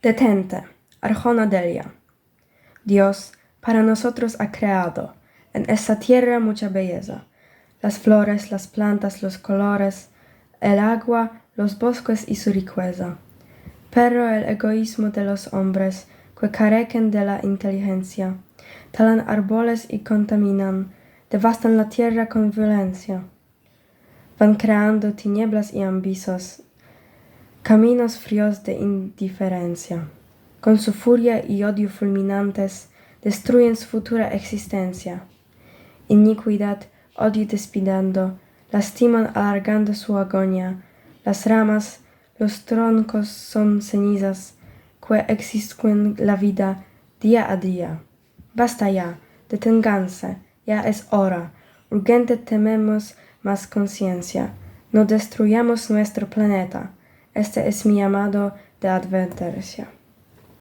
Detente, Arjona Delia. Dios para nosotros ha creado en esta tierra mucha belleza. Las flores, las plantas, los colores, el agua, los bosques y su riqueza. Pero el egoísmo de los hombres, que carecen de la inteligencia, talan árboles y contaminan, devastan la tierra con violencia. Van creando tinieblas y ambicios, caminos fríos de indiferencia. Con su furia y odio fulminantes, destruyen su futura existencia. Iniquidad, odio despidiendo, lastiman alargando su agonía. Las ramas, los troncos son cenizas, que extinguen la vida día a día. Basta ya, deténganse, ya es hora, urgente tememos más conciencia. No destruyamos nuestro planeta. Este es mi llamado de advertencia.